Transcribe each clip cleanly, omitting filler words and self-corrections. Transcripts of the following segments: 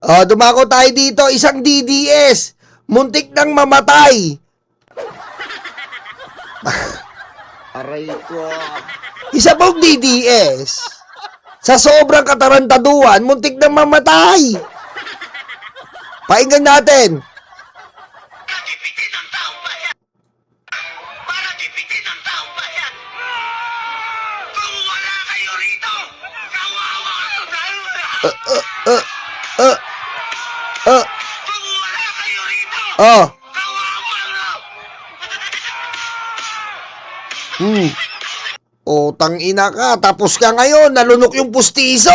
Dumako tayo dito, isang DDS. Muntik nang mamatay. Aray ko. Isa pong DDS. Sa sobrang katarantaduhan, muntik nang mamatay. Pakinggan natin. Para dipitin ang taong bayan! Para dipitin ang taong bayan! Kung wala kayo rito, kawawa ako tayo! Kung wala kayo rito, Oh. kawawa ako! Tang ina ka, tapos ka ngayon, nalunok yung pustiso.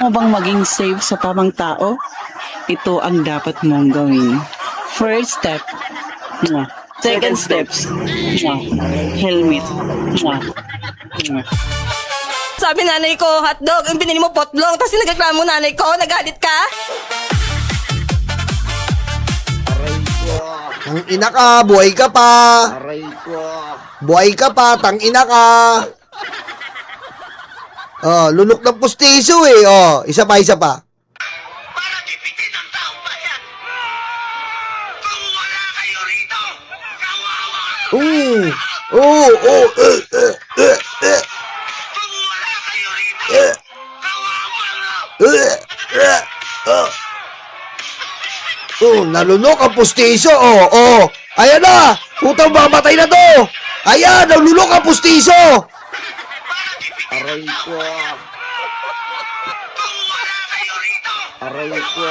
Mo bang maging safe sa tamang tao? Ito ang dapat mong gawin. First step, second steps, helmet. Sabi nanay ko, hotdog, yung binili mo potlong, tapos nagreklamo nanay ko, nagalit ka? Aray ko. Tang ina ka, buhay ka pa. Aray ko. Buhay ka pa, tang ina ka. Lunok ng pustiso eh. Isa pa. Para dipitin ang taong bayan! Kung wala kayo rito, kawawa ako! Kung wala kayo rito, kawawa ako! Nalunok ang pustiso. Ayan na. Putang mamatay na to. Ayan, nalunok ang pustiso. Aray ko. Kung wala kayo rito, Aray ko.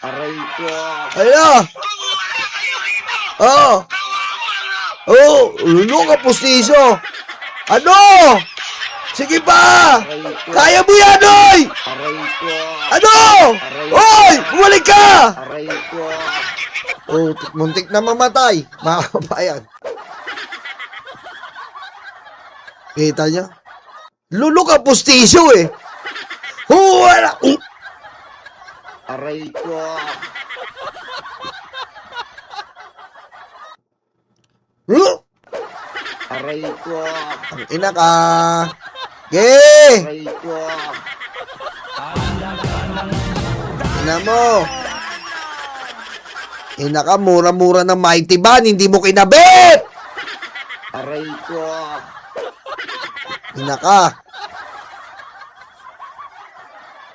Aray ko. Ayan na. kung wala kayo rito, Oh. kawawa ako! Lunok ang pustiso. Ano? Sige pa. Kaya mo yan, oy. Aray ko. Ano? Oy, bumalik ka. Aray ko. Muntik na mamatay. Mga kabayan. Kita niya? Lunok ang pustiso eh. Wala. Aray ko. Aray ko. Ang ina ka. Ge! Aray ko. Ina mo. Ina ka, mura-mura ng Mighty Van. Hindi mo kinabit. Aray ko. Ina ka.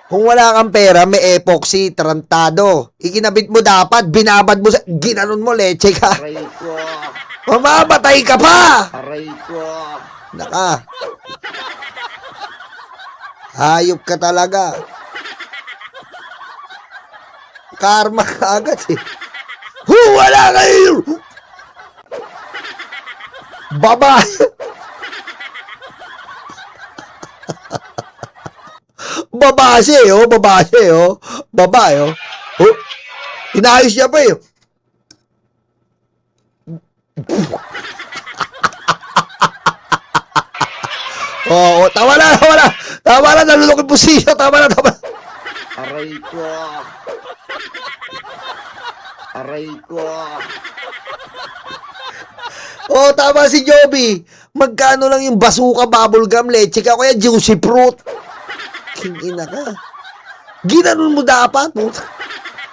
Kung wala kang pera, may epoxy, tarantado. Ikinabit mo dapat, binabad mo sa... Ginanon mo, leche ka. Aray ko. Mamamatay ka pa! Aray ko. Naka. Hayop ka talaga. Karma ka agad eh. Wala kayo! Babae! Babase babase babae inayos niya pa tama na, nalulok yung pusiyo, tama na. Aray ko. Aray ko. Tama si Joby. Magkano lang yung basuka, bubblegum, leche ka, kaya juicy fruit. Kingina ka. Ginanon mo dapat.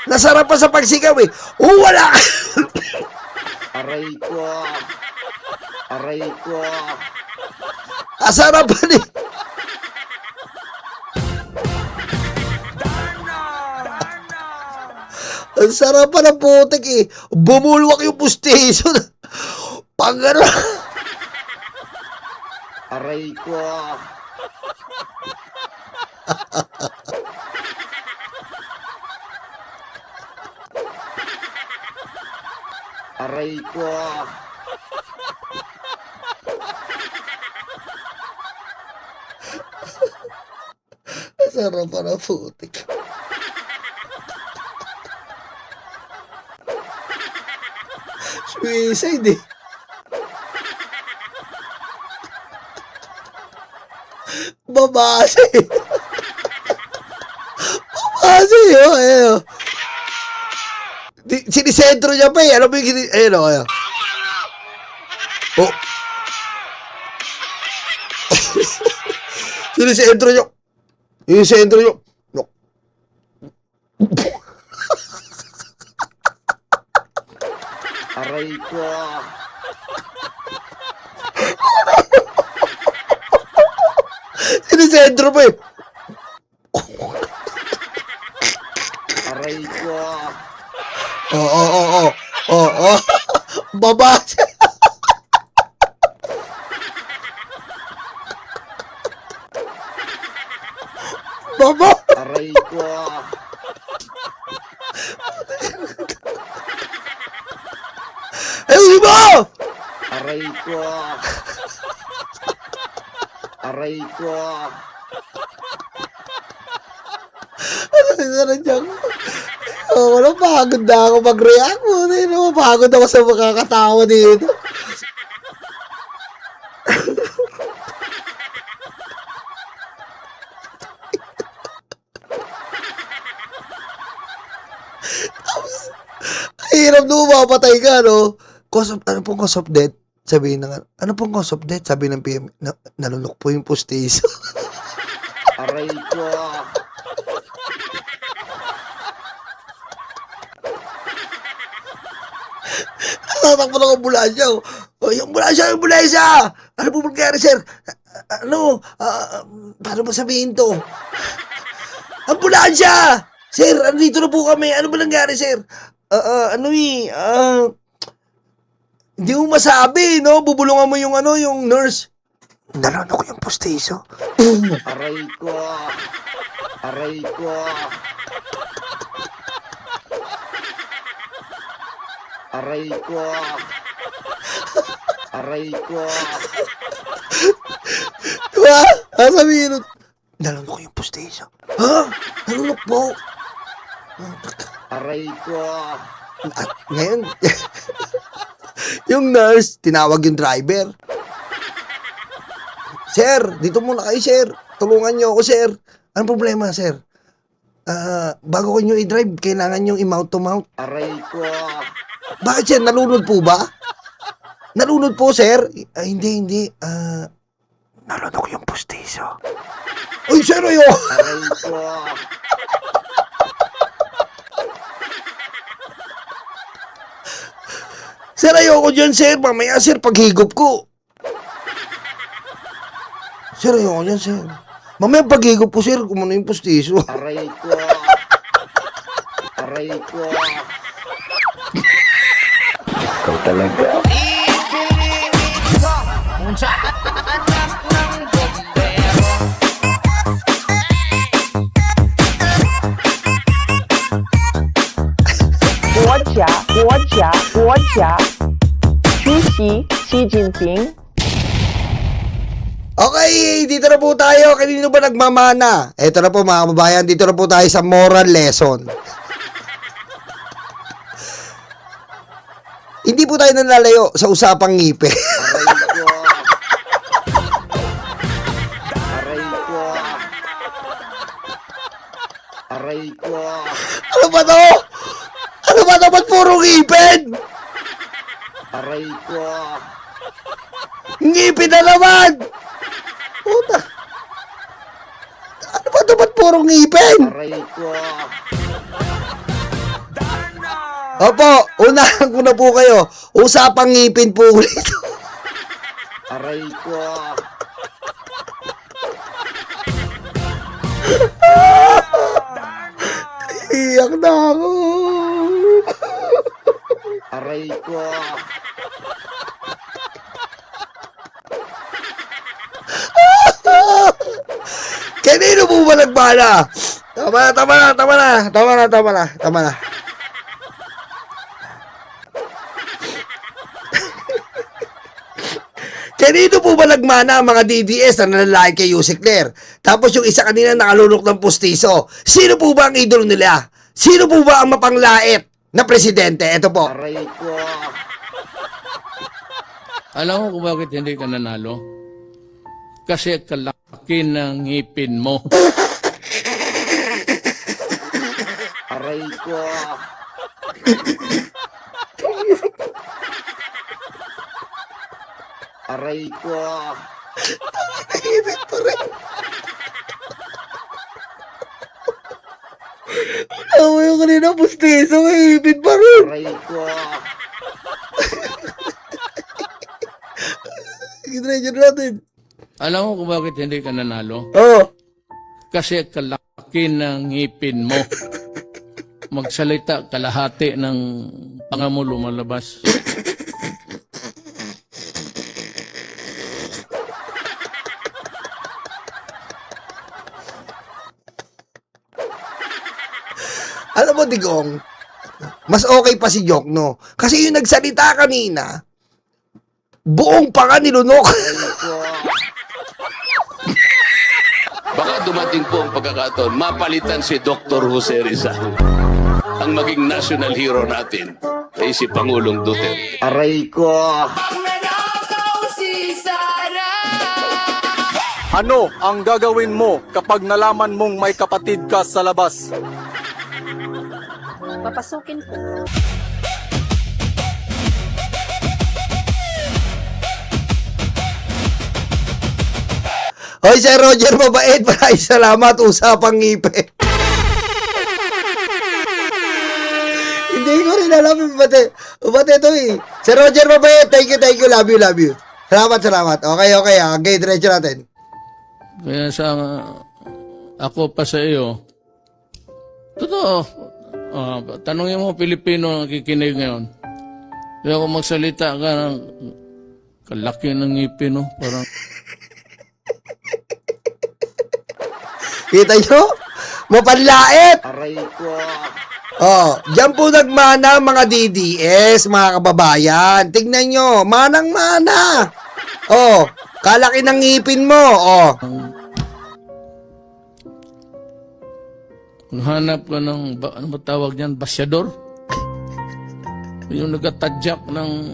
Nasarap pa sa pagsigaw eh. Wala. Aray ko. Aray ko. Asarap pa ni. Ang sarap pa ng putik eh. Bumulwak yung pustiso. Pagano. Aray ko. Aray ko. Ang sarap pa ng putik. Suicide eh. Babase. Babase ayan. Sinisentro niya pa eh. Alam mo yung ayan. Sinisentro nyo. Yung sentro nyo. Aray ko. Sinisentro pa eh. Aray ko. Oo. Baba. Baba. Aray ko. Ayun mo! Aray ko. Aray ko. Ano na dyan? Oh, napagod na ako mag-react. Napagod ako sa makakatawa dito. Hirap na mapatay ka, no? Ano pong cause of death? Sabihin na nga, ano pong cause of death? Sabi ng PM, nalunok po yung pustiso. Aray ko. Tatakbo ng ambulansya. Oh, yung ambulansya! Ano po mangyari, sir? Paano ba sabihin to? Ambulansya! Sir, andito na po kami. Ano ba nangyari, sir? Hindi mo masabi, no? Bubulungan mo yung yung nurse. Nalunok yung pustiso. Aray ko. Aray ko. Aray ko. Aray ko. Diba? Sabihin nun, nalunok yung pustiso. Ha? Nalunok po? Aray ko. At ngayon, yung nurse, tinawag yung driver. Sir, dito muna kayo, sir. Tulungan nyo ako, sir. Anong problema, sir? Bago ko nyo i-drive, kailangan nyo i-mount to mount. Aray ko. Bakit, sir? Nalunod po ba? Nalunod po, sir? Hindi. Nalunok yung pustiso. Uy, sir, ayo! Aray ko. Sir, ayoko dyan, sir. Mamaya, sir, paghigop ko. Sir, ayoko dyan, sir. Mamaya, paghigop ko, sir, kung ano yung pustiso. Aray ko. Aray ko. Ikaw talaga.国家出席习近平 Okay, dito na po tayo. Kanino ba nagmamana? Eto na po mga kababayan, dito na po tayo sa moral lesson. Hindi po tayo nalalayo sa usapang ngipe. Aray ko. Aray ko. Ano ba to? Ano ba to? Ba't puro ngipin? Aray ko. Ngipin na naman! Puta. Ano ba to? Ba't puro ngipin? Aray ko. Opo, unahan ko na po kayo. Usapang ngipin po ulit. Aray ko. Iyak na ako. Aray ko. Kanino po ba nagbala? Tama na. Kanino po ba nagmana ang mga DDS na nalalaki kay Yusek Ler? Tapos yung isa kanina nakalunok ng pustiso. Sino po ba ang idol nila? Sino po ba ang mapanglait na presidente? Ito po. Aray ko. Alam mo kung bakit hindi ka nanalo? Kasi kalaki ng ngipin mo. Aray ko. Aray ko. Init pa rin. kanina, pustiso, may ipin pa rin. Aray ko. Gitrecho natin. Alam mo kung bakit hindi ka nanalo? Oo. Kasi kalaki ng ngipin mo. Magsalita, kalahati ng panga mo lumalabas. Alam mo, Digong, mas okay pa si Jokno. Kasi yung nagsalita kanina, buong panga nilunok. Aray ko. Baka dumating po ang pagkakataon, mapalitan si Dr. Jose Rizal. Ang maging national hero natin ay si Pangulong Duterte. Aray ko. Ano ang gagawin mo kapag nalaman mong may kapatid ka sa labas? Papasukin ko. Hoy, Sir Roger, mabait. Maraming salamat. Usapang ngipe. Hindi ko rin alam yung ba't ito eh. Sir Roger, mabait. Thank you. Love you. Salamat. Okay. Okay, diretso natin. Kaya sa ako pa sa iyo, totoo, tanongin mo Pilipino ang nakikinig ngayon. Kaya kung magsalita ka ng kalaki ng ngipin, no? Parang Kita nyo? Mapanlait. Aray ko. Oh, diyan po nagmana mga DDS, mga kababayan. Tignan nyo, manang-mana. Oh, kalaki ng ngipin mo. Oh, hanap ka ng, ano ba tawag niyan, basyador? Yung nagtatadyak ng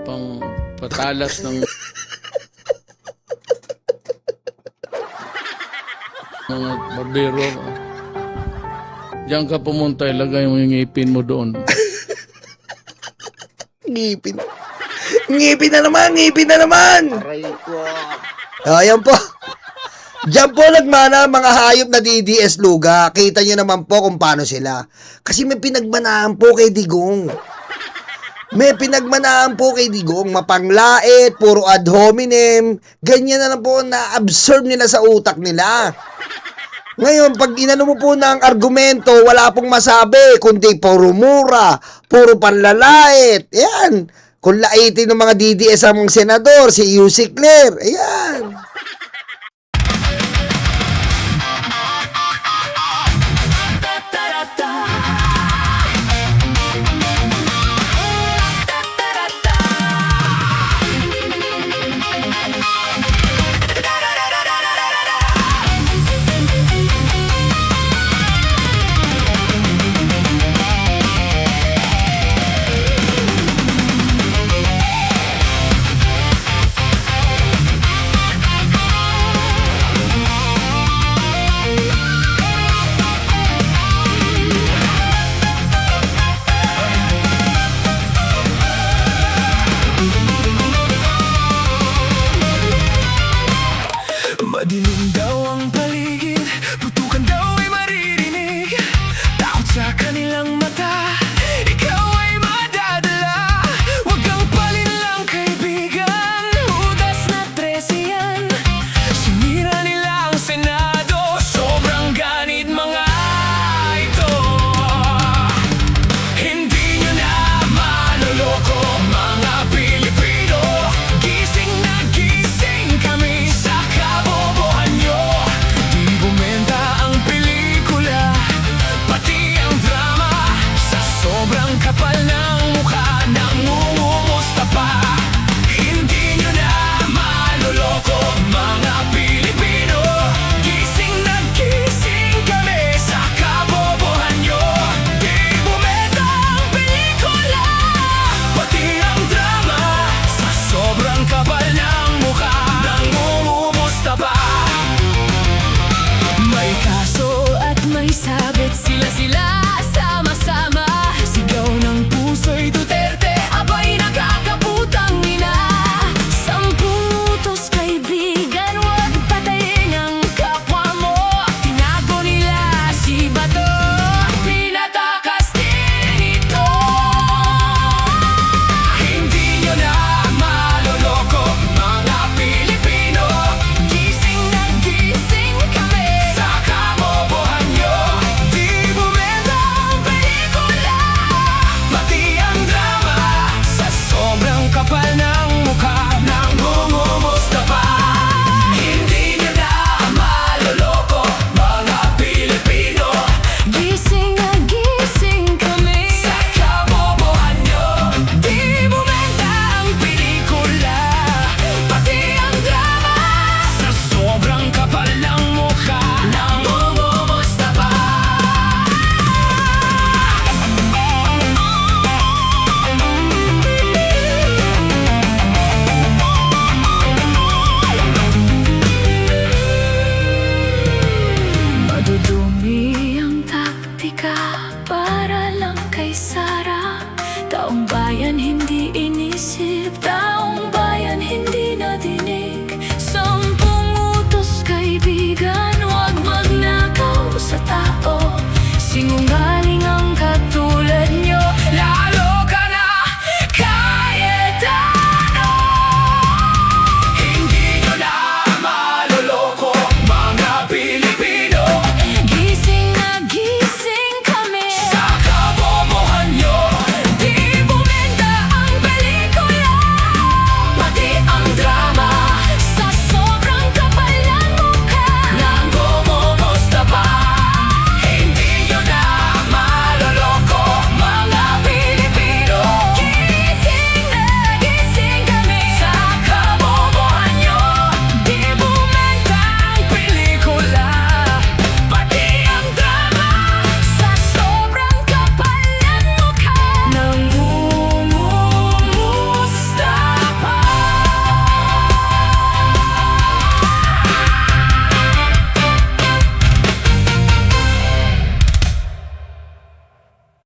pang patalas ng mga barbero. Diyan ka pumunta, ilagay mo yung ngipin mo doon. ngipin. Ngipin na naman. Aray ko. Ayan po. Diyan po nagmana mga hayop na DDS luga. Kita nyo naman po kung paano sila. Kasi may pinagmanaan po kay Digong. Mapanglait, puro ad hominem. Ganyan na lang po na-absorb nila sa utak nila. Ngayon, pag inano mo po ng argumento, wala pong masabi, kundi puro mura, puro panlalait. Ayan. Kung laitin ng mga DDS ang senador, si Yusik Claire. Ayan.